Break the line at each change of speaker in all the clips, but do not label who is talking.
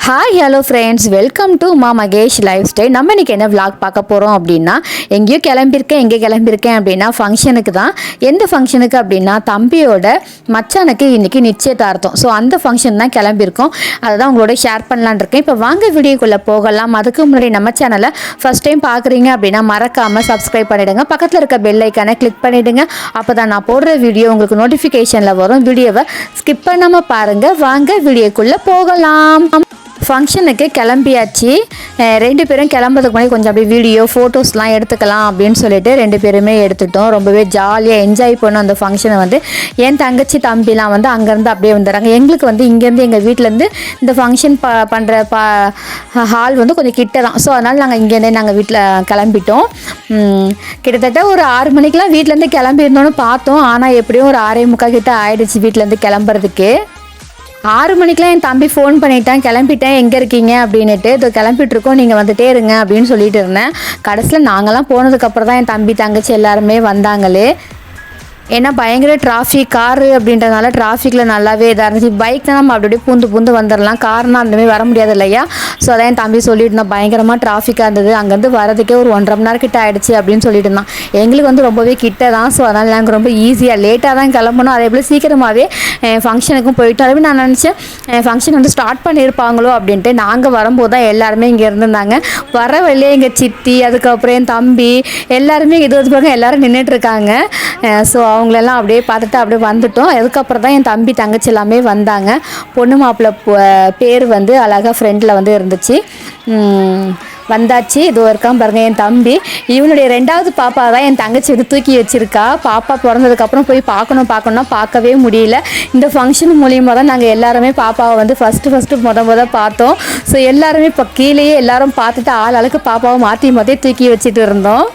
Hi hello friends, welcome to Mahesh life style. நம்ம இன்றைக்கி என்ன விளாக் பார்க்க போகிறோம் அப்படின்னா, எங்கேயோ கிளம்பியிருக்கேன் அப்படின்னா ஃபங்க்ஷனுக்கு தான். எந்த ஃபங்க்ஷனுக்கு அப்படின்னா தம்பியோட மச்சானுக்கு இன்றைக்கி நிச்சயதார்த்தம். ஸோ அந்த ஃபங்க்ஷன் தான் கிளம்பியிருக்கோம். அதை தான் உங்களோட ஷேர் பண்ணலான் இருக்கேன். இப்போ வாங்க வீடியோக்குள்ளே போகலாம். அதுக்கு முன்னாடி நம்ம சேனலை ஃபஸ்ட் டைம் பார்க்குறீங்க அப்படின்னா மறக்காமல் சப்ஸ்கிரைப் பண்ணிவிடுங்க. பக்கத்தில் இருக்க பெல் ஐக்கானை கிளிக் பண்ணிவிடுங்க. அப்போ தான் நான் போடுற வீடியோ உங்களுக்கு நோட்டிஃபிகேஷனில் வரும். வீடியோவை ஸ்கிப் பண்ணாமல் பாருங்கள். வாங்க வீடியோக்குள்ளே போகலாம். ஃபங்க்ஷனுக்கு கிளம்பியாச்சு. ரெண்டு பேரும் கிளம்புறதுக்கு முன்னாடி கொஞ்சம் அப்படியே வீடியோ ஃபோட்டோஸ்லாம் எடுத்துக்கலாம் அப்படின்னு சொல்லிட்டு ரெண்டு பேருமே எடுத்துட்டோம். ரொம்பவே ஜாலியாக என்ஜாய் பண்ணோம் அந்த ஃபங்க்ஷனை. என் தங்கச்சி தம்பிலாம் அங்கேருந்து அப்படியே வந்துடுறாங்க. எங்களுக்கு இங்கேருந்து எங்கள் வீட்டிலேருந்து இந்த ஃபங்க்ஷன் பண்ணுற ஹால் கொஞ்சம் கிட்ட தான். ஸோ அதனால் நாங்கள் இங்கேருந்தே நாங்கள் வீட்டில் கிளம்பிட்டோம். கிட்டத்தட்ட ஒரு 6 மணிக்கெலாம் வீட்டிலேருந்து கிளம்பியிருந்தோன்னு பார்த்தோம். ஆனால் எப்படியும் ஒரு 6:45 கிட்ட ஆயிடுச்சு வீட்டிலேருந்து கிளம்புறதுக்கு. 6 மணிக்கெலாம் என் தம்பி ஃபோன் பண்ணிட்டான், கிளம்பிட்டேன், எங்கே இருக்கீங்க அப்படின்ட்டு. இது கிளம்பிட்டுருக்கோம், நீங்கள் வந்துட்டே இருங்க அப்படின்னு சொல்லிட்டு இருந்தேன். கடைசியில் நாங்கள்லாம் போனதுக்கப்புறம் தான் என் தம்பி தங்கச்சி எல்லாருமே வந்தாங்களே. ஏன்னா பயங்கர டிராஃபிக், காரு அப்படின்றதுனால டிராஃபிக்கில் நல்லாவே இதாக இருந்துச்சு. பைக்னால் நம்ம அப்படியே பூந்து வந்துடலாம், கார்னால் அந்தமாதிரி வர முடியாது இல்லையா. ஸோ அதான் என் தம்பி சொல்லிட்டு இருந்தான், பயங்கரமாக டிராஃபிக்காக இருந்தது, அங்கேருந்து வரதுக்கே ஒரு 1.5 மணி நேரம் கிட்ட ஆகிடுச்சு அப்படின்னு சொல்லிட்டு இருந்தான். எங்களுக்கு ரொம்பவே கிட்ட தான். ஸோ அதனால் நாங்கள் ரொம்ப ஈஸியாக லேட்டாக தான் கிளம்பணும். அதே போல் சீக்கிரமாகவே ஃபங்க்ஷனுக்கும் போயிட்டு அதுவே நான் நினச்சேன் ஃபங்க்ஷன் ஸ்டார்ட் பண்ணியிருப்பாங்களோ அப்படின்ட்டு. நாங்கள் வரும்போது தான் எல்லாருமே இங்கே இருந்திருந்தாங்க. வர வழியே எங்கள் சித்தி, அதுக்கப்புறம் என் தம்பி எல்லாருமே இது பாருங்க எல்லோரும் நின்றுட்டுருக்காங்க. ஸோ அவங்களெல்லாம் அப்படியே பார்த்துட்டு அப்படியே வந்துட்டோம். அதுக்கப்புறம் தான் என் தம்பி தங்கச்சி எல்லாமே வந்தாங்க. பொண்ணு மாப்பிள்ளை பேர் அழகாக ஃப்ரெண்டில் இருந்துச்சு. வந்தாச்சு. இது இருக்கான் பாருங்கள் என் தம்பி. இவனுடைய 2வது பாப்பா தான் என் தங்கச்சி தூக்கி வச்சுருக்கா. பாப்பா பிறந்ததுக்கப்புறம் போய் பார்க்கணும்னா பார்க்கவே முடியல. இந்த ஃபங்க்ஷன் மூலியமாக தான் நாங்கள் எல்லாருமே பாப்பாவை ஃபஸ்ட்டு முத பார்த்தோம். ஸோ எல்லாருமே இப்போ கீழேயே எல்லாரும் பார்த்துட்டு ஆளுக்கு பாப்பாவை மாற்றி தூக்கி வச்சுட்டு இருந்தோம்.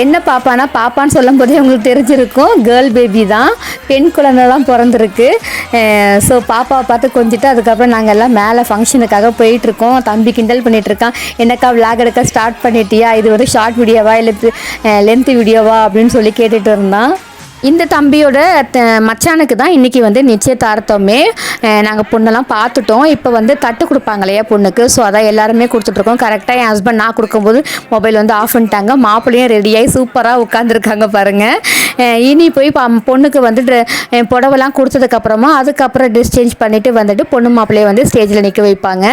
என்ன பாப்பான்னு சொல்லும் போதே உங்களுக்கு தெரிஞ்சிருக்கும், கேர்ள் பேபி தான், பெண் குழந்தை தான் பிறந்திருக்கு. ஸோ பாப்பாவை பார்த்து கொஞ்சிட்டு அதுக்கப்புறம் நாங்கள் எல்லாம் மேலே ஃபங்க்ஷனுக்காக போயிட்டுருக்கோம். தம்பி கிண்டல் பண்ணிகிட்ருக்கான், என்னக்கா விளாக் எடுக்க ஸ்டார்ட் பண்ணிட்டியா, இது ஷார்ட் வீடியோவா இல்லை லென்த் வீடியோவா அப்படின்னு சொல்லி கேட்டுட்டு இருந்தான். இந்த தம்பியோட மச்சானுக்கு தான் இன்றைக்கி நிச்சயதார்த்தமே. நாங்கள் பொண்ணெல்லாம் பார்த்துட்டோம். இப்போ தட்டு கொடுப்பாங்க இல்லையா பொண்ணுக்கு. ஸோ அதான் எல்லாருமே கொடுத்துட்ருக்கோம். கரெக்டாக என் ஹஸ்பண்ட் நான் கொடுக்கும்போது மொபைல் ஆஃப் பண்ணிட்டாங்க. மாப்பிள்ளையும் ரெடியாகி சூப்பராக உட்காந்துருக்காங்க பாருங்கள். இனி போய் பொண்ணுக்கு புடவெல்லாம் கொடுத்ததுக்கப்புறமா அதுக்கப்புறம் ட்ரெஸ் சேஞ்ச் பண்ணிவிட்டு பொண்ணு மாப்பிள்ளையை ஸ்டேஜில் நிற்க வைப்பாங்க.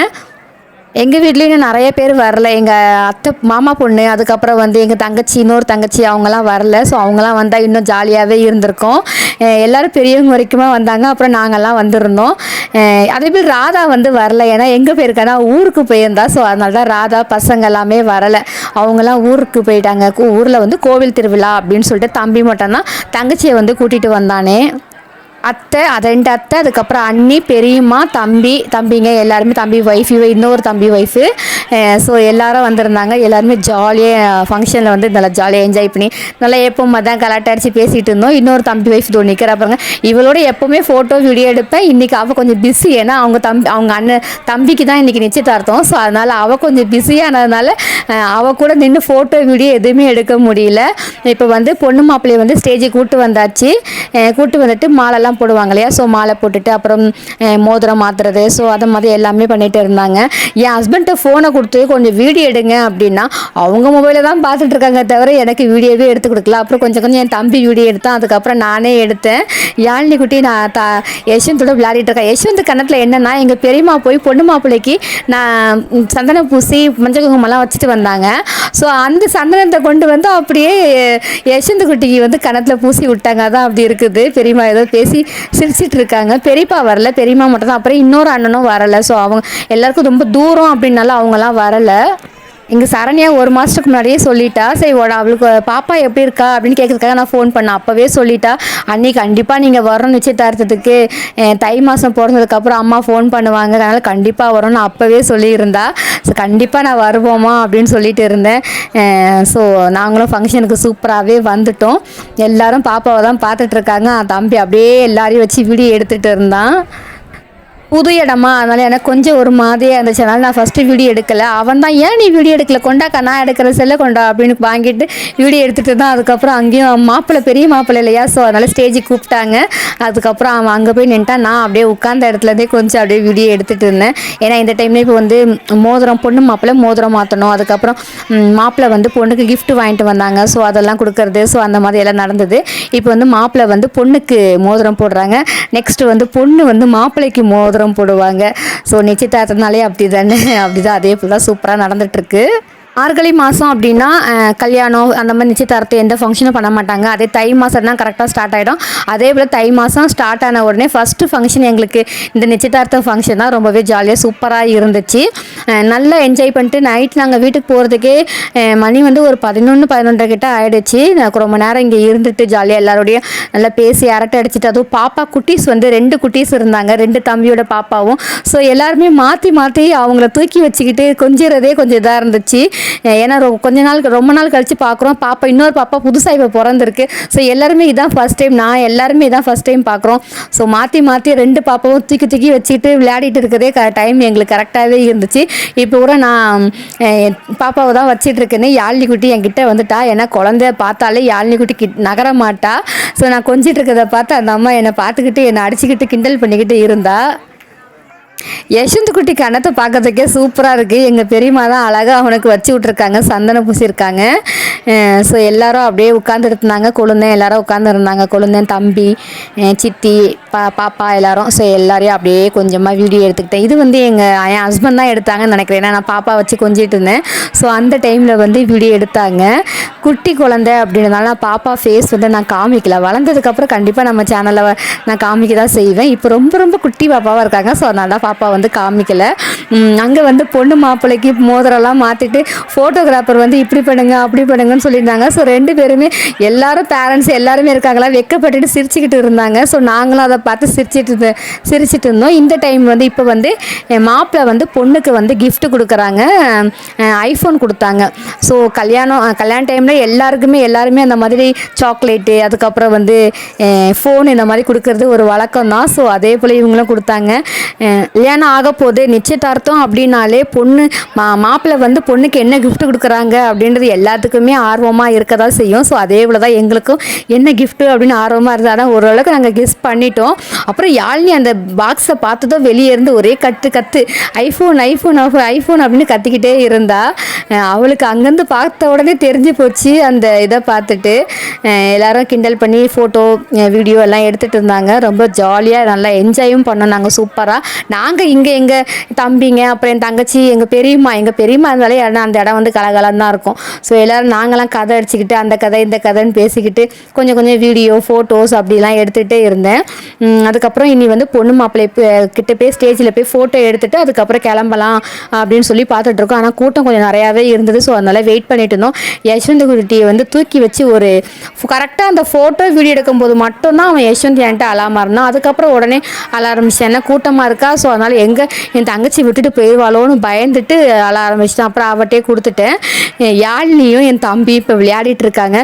எங்கள் வீட்லேயும் நிறைய பேர் வரல. எங்கள் அத்தை மாமா பொண்ணு, அதுக்கப்புறம் எங்கள் தங்கச்சி, இன்னொரு தங்கச்சி, அவங்களாம் வரல. ஸோ அவங்களாம் வந்தால் இன்னும் ஜாலியாகவே இருந்திருக்கோம். எல்லோரும் பெரியவங்க வரைக்குமே வந்தாங்க. அப்புறம் நாங்கள்லாம் வந்திருந்தோம். அதே மாதிரி ராதா வரல. ஏன்னா எங்கே போயிருக்கானா ஊருக்கு போயிருந்தா. ஸோ அதனால தான் ராதா பசங்க எல்லாமே வரலை. அவங்களாம் ஊருக்கு போயிட்டாங்க. ஊரில் கோவில் திருவிழா அப்படின்னு சொல்லிட்டு தம்பி மட்டும்தான் தங்கச்சியை கூட்டிகிட்டு வந்தானே. அத்தை, 2 அத்தை, அதுக்கப்புறம் அண்ணி, பெரியம்மா, தம்பிங்க எல்லாருமே, தம்பி ஒய்ஃப், இன்னொரு தம்பி ஒய்ஃபு. ஸோ எல்லோரும் வந்திருந்தாங்க. எல்லாருமே ஜாலியாக ஃபங்க்ஷனில் நல்லா ஜாலியாக என்ஜாய் பண்ணி நல்லா எப்போ தான் கலாட்டை அடித்து பேசிகிட்டு இருந்தோம். இன்னொரு தம்பி ஒய்ஃப் நிற்கிறாப்பாங்க. இவளோட எப்போவுமே ஃபோட்டோ வீடியோ எடுப்பேன். இன்றைக்கி அவள் கொஞ்சம் பிஸி. ஏன்னா அவங்க அண்ணன் தம்பிக்கு தான் இன்றைக்கி நிச்சயதார்த்தம். ஸோ அதனால் அவள் கொஞ்சம் பிஸியானதுனால அவள் கூட நின்று ஃபோட்டோ வீடியோ எதுவுமே எடுக்க முடியல. இப்போ பொண்ணு மாப்பிள்ளையை ஸ்டேஜுக்கு கூப்பிட்டு வந்தாச்சு. கூப்பிட்டு வந்துட்டு மாலைலாம் போடுவாங்க இல்லையா. ஸோ மாலை போட்டுட்டு அப்புறம் மோதிரம் மாற்றுறது, ஸோ அதை மாதிரி எல்லாமே பண்ணிகிட்டு இருந்தாங்க. என் ஹஸ்பண்ட்டை ஃபோனை கொடுத்து கொஞ்சம் வீடியோ எடுங்க அப்படின்னா அவங்க மொபைலில் தான் பார்த்துட்டு இருக்காங்க தவிர எனக்கு வீடியோவே எடுத்து கொடுக்கல. அப்புறம் கொஞ்சம் என் தம்பி வீடியோ எடுத்தான். அதுக்கப்புறம் நானே எடுத்தேன். யாழினி குட்டி நான் யஷ்வந்தோட விளையாடிட்டு இருக்கேன். யஷ்வந்த் கணத்தில் என்னென்னா, எங்கள் பெரியம்மா போய் பொண்ணு மாப்பிள்ளைக்கு நான் சந்தனம் பூசி மஞ்சள் குங்குமம்லாம் வச்சுட்டு வந்தாங்க. ஸோ அந்த சந்தனத்தை கொண்டு அப்படியே யஷ்வந்த் குட்டிக்கு கணத்தில் பூசி விட்டாங்க. அதான் அப்படி இருக்குது. பெரியம்மா ஏதோ பேசி சிரிச்சிட்டு இருக்காங்க. பெரியப்பா வரல, பெரியம்மா மட்டும் தான். அப்புறம் இன்னொரு அண்ணனும் வரலை. ஸோ அவங்க எல்லாருக்கும் ரொம்ப தூரம் அப்படின்னால அவங்களாம் வரலை. இங்கே சரண்யா 1 மாதத்துக்கு முன்னாடியே சொல்லிட்டா. சரி அவளுக்கு பாப்பா எப்படி இருக்கா அப்படின்னு கேட்குறதுக்காக நான் ஃபோன் பண்ணேன். அப்போவே சொல்லிட்டா, அன்னி கண்டிப்பாக நீங்கள் வரணும் நிச்சயதார்த்தத்துக்கு, தை மாதம் பிறந்ததுக்கப்புறம் அம்மா ஃபோன் பண்ணுவாங்க, அதனால் கண்டிப்பாக வரணும்னு அப்போவே சொல்லியிருந்தா. ஸோ கண்டிப்பாக நான் வருவோமா அப்படின்னு சொல்லிட்டு இருந்தேன். ஸோ நாங்களும் ஃபங்க்ஷனுக்கு சூப்பராகவே வந்துட்டோம். எல்லோரும் பாப்பாவை தான் பார்த்துட்ருக்காங்க. தம்பி அப்படியே எல்லாரையும் வச்சு வீடியோ எடுத்துகிட்டு இருந்தான். புது இடமா அதனால் எனக்கு கொஞ்சம் ஒரு மாதிரியாக இருந்துச்சு. அதனால் நான் ஃபஸ்ட்டு வீடியோ எடுக்கலை. அவன் தான் ஏன் நீ வீடியோ எடுக்கல, கொண்டாக்கா நான் எடுக்கிற செல்ல கொண்டா அப்படின்னு வாங்கிட்டு வீடியோ எடுத்துகிட்டு தான் அதுக்கப்புறம் அங்கேயும் மாப்பிள்ளை பெரிய மாப்பிள்ளை இல்லையா, ஸோ அதனால் ஸ்டேஜுக்கு கூப்பிட்டாங்க. அதுக்கப்புறம் அவன் அங்கே போய் நின்ட்டான். நான் அப்படியே உட்காந்த இடத்துலேருந்தே கொஞ்சம் அப்படியே வீடியோ எடுத்துகிட்டு இருந்தேன். ஏன்னா இந்த டைம்லேயே இப்போ வந்து மோதிரம் பொண்ணு மாப்பிள்ளை மோதிரம் மாற்றணும், அதுக்கப்புறம் மாப்பிள்ளை வந்து பொண்ணுக்கு கிஃப்ட் வாங்கிட்டு வந்தாங்க, ஸோ அதெல்லாம் கொடுக்கறது, ஸோ அந்த மாதிரி எல்லாம் நடந்தது. இப்போ வந்து மாப்பிள்ளை வந்து பொண்ணுக்கு மோதிரம் போடுறாங்க, நெக்ஸ்ட்டு வந்து பொண்ணு வந்து மாப்பிள்ளைக்கு மோதிரம் போடுவாங்க. ஸோ நிச்சயதார்த்தனாலே அப்படி தானே, அப்படிதான் அதே போல் தான் சூப்பராக நடந்துகிட்ருக்கு. மார்கழி மாதம் அப்படின்னா கல்யாணம் அந்த மாதிரி நிச்சயதார்த்தம் எந்த ஃபங்க்ஷனும் பண்ண மாட்டாங்க. அதே தை மாதம் தான் கரெக்டாக ஸ்டார்ட் ஆகிடும். அதே போல் தை மாதம் ஸ்டார்ட் ஆன உடனே ஃபஸ்ட்டு ஃபங்க்ஷன் எங்களுக்கு இந்த நிச்சயதார்த்த ஃபங்க்ஷன் தான் ரொம்பவே ஜாலியாக சூப்பராக இருந்துச்சு. நல்லா என்ஜாய் பண்ணிட்டு நைட் நாங்கள் வீட்டுக்கு போகிறதுக்கே மணி வந்து ஒரு 11 கிட்ட ஆகிடுச்சு. நான் ரொம்ப நேரம் இங்கே இருந்துட்டு ஜாலியாக எல்லாரோடையும் நல்லா பேசி அரட்டை அடிச்சுட்டு, அதுவும் பாப்பா குட்டீஸ் வந்து 2 குட்டீஸ் இருந்தாங்க, 2 தம்பியோட பாப்பாவும். ஸோ எல்லாருமே மாற்றி மாற்றி அவங்கள தூக்கி வச்சுக்கிட்டு கொஞ்சிறதே கொஞ்சம் இதாக இருந்துச்சு. ஏன்னா ரொம்ப நாள் கழித்து பார்க்குறோம். பாப்பா இன்னொரு பாப்பா புதுசாக இப்போ பிறந்திருக்கு. ஸோ எல்லாருமே இதான் ஃபஸ்ட் டைம், நான் எல்லாருமே இதான் ஃபஸ்ட் டைம் பார்க்குறோம். ஸோ மாற்றி மாற்றி 2 பாப்பாவும் தூக்கி தூக்கி வச்சுக்கிட்டு விளையாடிட்டு இருக்கிறதே டைம் எங்களுக்கு கரெக்டாகவே இருந்துச்சு. இப்போ கூட நான் பாப்பாவை தான் வச்சிட்ருக்கேன்னு யாழினி குட்டி என்கிட்ட வந்துட்டா. ஏன்னா குழந்தைய பார்த்தாலே யாழினி குட்டி நகர மாட்டா. ஸோ நான் கொஞ்சிட்டு இருக்கிறத பார்த்து அந்த அம்மா என்னை பார்த்துக்கிட்டு என்னை அடிச்சுக்கிட்டு கிண்டல் பண்ணிக்கிட்டு இருந்தா. யஷ்வந்த் குட்டி கண்ணத்தை பார்க்கறதுக்கே சூப்பராக இருக்குது. எங்கள் பெரியம்மா தான் அழகாக அவனுக்கு வச்சு விட்ருக்காங்க, சந்தனம் பூசியிருக்காங்க. ஸோ எல்லோரும் அப்படியே உட்காந்துருந்தாங்க, கொழுந்தேன் எல்லோரும் உட்காந்துருந்தாங்க, கொழுந்தேன் தம்பி சித்தி பாப்பா எல்லோரும். ஸோ எல்லோரையும் அப்படியே கொஞ்சமாக வீடியோ எடுத்துக்கிட்டேன். இது வந்து என் ஹஸ்பண்ட் தான் எடுத்தாங்கன்னு நினைக்கிறேன். ஏன்னா நான் பாப்பா வச்சு கொஞ்சிட்டு இருந்தேன். ஸோ அந்த டைமில் வந்து வீடியோ எடுத்தாங்க. குட்டி குழந்தை அப்படின்றதுனால நான் பாப்பா ஃபேஸ் வந்து நான் காமிக்கல. வளர்ந்ததுக்கப்புறம் கண்டிப்பாக நம்ம சேனலில் நான் காமிக்க தான் செய்வேன். இப்போ ரொம்ப ரொம்ப குட்டி பாப்பாவாக இருக்காங்க, ஸோ அதனால தான் பாப்பா வந்து காமிக்கலை. அங்கே வந்து பொண்ணு மாப்பிள்ளைக்கு மோதிரம்லாம் மாற்றிட்டு ஃபோட்டோகிராஃபர் வந்து இப்படி பண்ணுங்க அப்படி பண்ணுங்கன்னு சொல்லியிருந்தாங்க. ஸோ 2 பேருமே எல்லாரும் பேரண்ட்ஸ் எல்லாருமே இருக்காங்களா வெக்கப்பட்டுட்டு சிரிச்சுக்கிட்டு இருந்தாங்க. ஸோ நாங்களும் அதை பார்த்து சிரிச்சிட்டு இருந்தோம். இந்த டைம் வந்து இப்போ வந்து மாப்பிள்ளை வந்து பொண்ணுக்கு வந்து கிஃப்ட் கொடுக்குறாங்க, ஐஃபோன் கொடுத்தாங்க. ஸோ கல்யாண டைமில் எல்லாருமே அந்த மாதிரி சாக்லேட்டு அதுக்கப்புறம் வந்து ஃபோன் இந்த மாதிரி கொடுக்கறது ஒரு வழக்கம் தான். ஸோ அதே போல் இவங்களும் கொடுத்தாங்க. கல்யாணம் ஆக போது நிச்சயதார்த்தம் அப்படின்னாலே பொண்ணு மாப்பிள்ளை வந்து பொண்ணுக்கு என்ன கிஃப்ட் கொடுக்குறாங்க அப்படின்றது எல்லாத்துக்குமே ஆர்வமாக இருக்க தான் செய்யும். ஸோ அதே போல் தான் எங்களுக்கும் என்ன கிஃப்ட்டு அப்படின்னு ஆர்வமாக இருந்தது. ஆனால் ஓரளவுக்கு நாங்கள் கெஸ் பண்ணிட்டோம். அப்புறம் யாழினி அந்த பாக்ஸை பார்த்ததும் வெளியே இருந்து ஒரே கத்து ஐஃபோன் ஐஃபோன் ஐஃபோன் அப்படின்னு கத்திக்கிட்டே இருந்தா. அவளுக்கு அங்கேருந்து பார்த்த உடனே தெரிஞ்சு போச்சு அந்த இதை பார்த்துட்டு. எல்லோரும் கிண்டல் பண்ணி ஃபோட்டோ வீடியோ எல்லாம் எடுத்துகிட்டு இருந்தாங்க. ரொம்ப ஜாலியாக நல்லா என்ஜாயும் பண்ணோம் நாங்கள் சூப்பராக. நாங்கள் இங்கே எங்கள் தம்பிங்க அப்புறம் என் தங்கச்சி எங்கள் பெரியம்மா இருந்தாலே அந்த இடம் வந்து கலகலன்னு தான் இருக்கும். ஸோ எல்லோரும் நாங்களாம் கதை அடிச்சுக்கிட்டு அந்த கதை இந்த கதைன்னு பேசிக்கிட்டு கொஞ்சம் வீடியோ ஃபோட்டோஸ் அப்படிலாம் எடுத்துகிட்டே இருந்தேன். அதுக்கப்புறம் இனி வந்து பொண்ணு மாப்பிள்ளை கிட்ட போய் ஸ்டேஜில் போய் ஃபோட்டோ எடுத்துகிட்டு அதுக்கப்புறம் கிளம்பலாம் அப்படின்னு சொல்லி பார்த்துட்ருக்கோம். ஆனால் கூட்டம் கொஞ்சம் நிறையாவே இருந்தது. ஸோ அதனால் வெயிட் பண்ணிட்டு இருந்தோம். யஷ்வந்த் குட்டியை வந்து தூக்கி வச்சு ஒரு கரெக்டாக அந்த ஃபோட்டோ வீடியோ எடுக்கும்போது மட்டும்தான் அவன் யஷ்வந்த் என்கிட்ட அழாமல் இருந்தான். அதுக்கப்புறம் உடனே அழ ஆரம்பிச்சேன். ஏன்னா கூட்டமாக இருக்கா. ஸோ அதனால் என் தங்கச்சி விட்டுட்டு போயிடுவாளோன்னு பயந்துட்டு அழ ஆரம்பிச்சிட்டேன். அப்புறம் அவட்டே கொடுத்துட்டேன். யாழினியும் என் தம்பி இப்போ விளையாடிட்டு இருக்காங்க.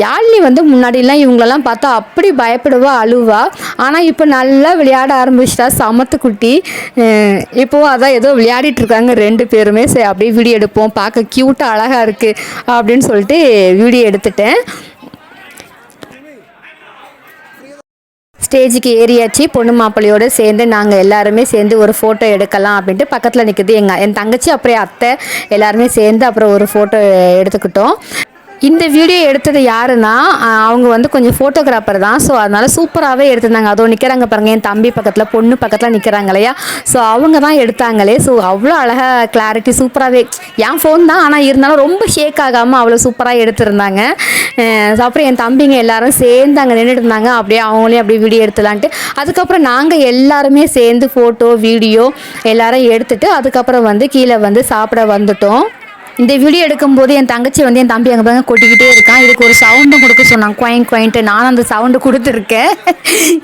யாழினி வந்து முன்னாடிலாம் இவங்களெல்லாம் பார்த்தா அப்படி பயப்படுவா அழுவா. ஆனால் இப்போ நல்லா விளையாட ஆரம்பிச்சிட்டா சமத்து குட்டி. இப்போவும் அதான் ஏதோ விளையாடிட்டு இருக்காங்க 2 பேருமே. சரி அப்படியே வீடியோ எடுப்போம், பார்க்க க்யூட்டாக அழகாக இருக்குது அப்படின்னு சொல்லிட்டு வீடியோ எடுத்துட்டேன். ஸ்டேஜுக்கு ஏறியாச்சு. பொண்ணு மாப்பிள்ளையோடு சேர்ந்து நாங்கள் எல்லாருமே சேர்ந்து ஒரு ஃபோட்டோ எடுக்கலாம் அப்படின்ட்டு பக்கத்தில் நிற்குது என் தங்கச்சி அப்புறம் அத்தை எல்லாருமே சேர்ந்து அப்புறம் ஒரு ஃபோட்டோ எடுத்துக்கிட்டோம். இந்த வீடியோ எடுத்தது யாருன்னா அவங்க வந்து கொஞ்சம் ஃபோட்டோகிராஃபர் தான். ஸோ அதனால் சூப்பராகவே எடுத்திருந்தாங்க. அதோ நிற்கிறாங்க பாருங்கள், என் தம்பி பக்கத்தில் பொண்ணு பக்கத்தில் நிற்கிறாங்க இல்லையா. ஸோ அவங்க தான் எடுத்தாங்களே. ஸோ அவ்வளோ அழகாக கிளாரிட்டி சூப்பராகவே, என் ஃபோன் தான் ஆனால் இருந்தாலும் ரொம்ப ஷேக் ஆகாமல் அவ்வளோ சூப்பராக எடுத்திருந்தாங்க. அப்புறம் என் தம்பிங்க எல்லாரும் சேர்ந்து அங்கே நின்றுட்டு இருந்தாங்க. அப்படியே அவங்களையும் அப்படியே வீடியோ எடுத்துலான்ட்டு அதுக்கப்புறம் நாங்கள் எல்லாருமே சேர்ந்து ஃபோட்டோ வீடியோ எல்லாரும் எடுத்துகிட்டு அதுக்கப்புறம் வந்து கீழே வந்து சாப்பிட வந்துட்டோம். இந்த வீடியோ எடுக்கும்போது என் தங்கச்சி வந்து என் தம்பி அங்கே பாருங்க கொட்டிக்கிட்டே இருக்கான். இதுக்கு ஒரு சவுண்டும் கொடுக்க சொன்னான், குவாயின்ட்டு. நானும் அந்த சவுண்டு கொடுத்துருக்கேன்.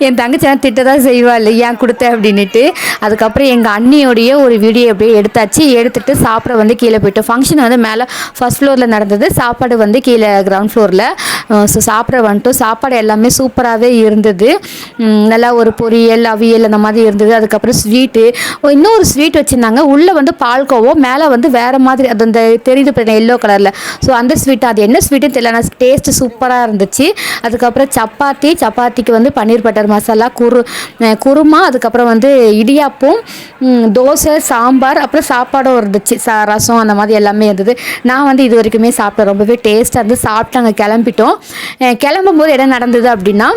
என் தங்கச்சி நான் திட்ட தான் செய்வாள் ஏன் கொடுத்த அப்படின்ட்டு. அதுக்கப்புறம் எங்கள் அண்ணியோடைய ஒரு வீடியோ அப்படியே எடுத்தாச்சு. எடுத்துகிட்டு சாப்பிட வந்து கீழே போய்ட்டோம். ஃபங்க்ஷன் வந்து மேலே ஃபர்ஸ்ட் ஃப்ளோரில் நடந்தது, சாப்பாடு வந்து கீழே கிரவுண்ட் ஃப்ளோரில். ஸோ சாப்பிட வந்துட்டோம். சாப்பாடு எல்லாமே சூப்பராகவே இருந்தது. நல்லா ஒரு பொரியல், அவியல் அந்த மாதிரி இருந்தது. அதுக்கப்புறம் ஸ்வீட்டு, இன்னொரு ஸ்வீட் வச்சுருந்தாங்க. உள்ளே வந்து பால்கோவோ, மேலே வந்து வேறு மாதிரி அது அந்த தெரியுது பார்த்தீங்கன்னா எல்லோ கலரில். ஸோ அந்த ஸ்வீட்டு, அது என்ன ஸ்வீட்டுன்னு தெரியல, ஆனால் டேஸ்ட்டு சூப்பராக இருந்துச்சு. அதுக்கப்புறம் சப்பாத்திக்கு வந்து பன்னீர் பட்டர் மசாலா, குருமா, அதுக்கப்புறம் வந்து இடியாப்பம், தோசை, சாம்பார், அப்புறம் சாப்பாடும் இருந்துச்சு, ரசம் அந்த மாதிரி எல்லாமே இருந்தது. நான் வந்து இது வரைக்குமே சாப்பிட்டேன். ரொம்பவே டேஸ்ட்டாக இருந்து சாப்பிட்டு நாங்கள் கிளம்பிட்டோம். கிளம்பும்போது என்ன நடந்தது அப்படின்னா,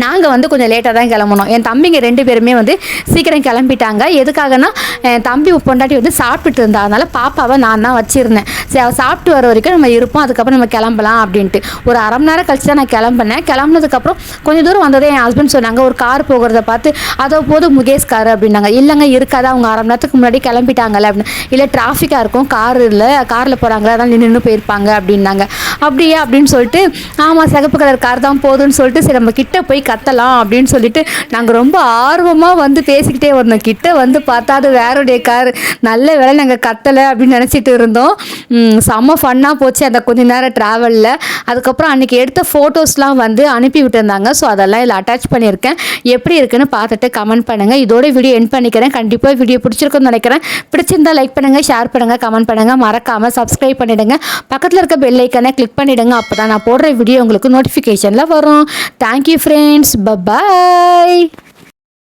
நாங்கள் வந்து கொஞ்சம் லேட்டாக தான் கிளம்புனோம். என் தம்பிங்க 2 பேருமே வந்து சீக்கிரம் கிளம்பிட்டாங்க. எதுக்காகனா, என் தம்பி பொண்டாட்டி வந்து சாப்பிட்டுட்டு இருந்தா, அதனால் பாப்பாவை நான் தான் வச்சுருந்தேன். சரி, அவள் சாப்பிட்டு வர வரைக்கும் நம்ம இருப்போம், அதுக்கப்புறம் நம்ம கிளம்பலாம் அப்படின்ட்டு. ஒரு அரை மணி நேரம் கழிச்சு தான் நான் கிளம்புனேன். கிளம்புனதுக்கப்புறம் கொஞ்சம் தூரம் வந்ததே என் ஹஸ்பண்ட் சொன்னாங்க, ஒரு கார் போகிறத பார்த்து, அதோ போது முகேஷ் கார் அப்படின்னாங்க. இல்லைங்க, இருக்காது, அவங்க அரை மணி நேரத்துக்கு முன்னாடி கிளம்பிட்டாங்கல்ல அப்படின்னு. இல்லை, டிராஃபிக்காக இருக்கும், கார் இல்லை, காரில் போகிறாங்களா, அதனால் நின்று போயிருப்பாங்க அப்படின்னாங்க. அப்படியே அப்படின்னு சொல்லிட்டு, ஆமாம் சிகப்பு கலர் கார் தான் போதுன்னு சொல்லிட்டு, சரி நம்ம கிட்ட போய் கத்தலாம் அப்படின்னு சொல்லிட்டு நாங்கள் ரொம்ப ஆர்வமாக வந்து பேசிக்கிட்டே வந்தோம். கிட்ட வந்து பார்த்தா அது வேறுடைய கார். நல்ல வேலை நாங்கள் கத்தலை அப்படின்னு நினச்சிட்டு இருந்தோம். செம்ம ஃபன்னாக போச்சு அந்த கொஞ்ச நேரம் ட்ராவலில். அதுக்கப்புறம் அன்றைக்கி எடுத்த ஃபோட்டோஸ்லாம் வந்து அனுப்பி விட்டுருந்தாங்க. ஸோ அதெல்லாம் இதில் அட்டாச் பண்ணியிருக்கேன். எப்படி இருக்குன்னு பார்த்துட்டு கமெண்ட் பண்ணுங்கள். இதோட வீடியோ எண்ட் பண்ணிக்கிறேன். கண்டிப்பாக வீடியோ பிடிச்சிருக்குன்னு நினைக்கிறேன். பிடிச்சிருந்தால் லைக் பண்ணுங்கள், ஷேர் பண்ணுங்கள், கமெண்ட் பண்ணுங்கள். மறக்காமல் சப்ஸ்கிரைப் பண்ணிவிடுங்க. பக்கத்தில் இருக்க பெல் ஐக்கனை கிளிக் பண்ணிவிடுங்க. அப்போ தான் நான் போடுற வீடியோ உங்களுக்கு நோட்டிஃபிகேஷனில் வரும். Thank you friends. Bye-bye.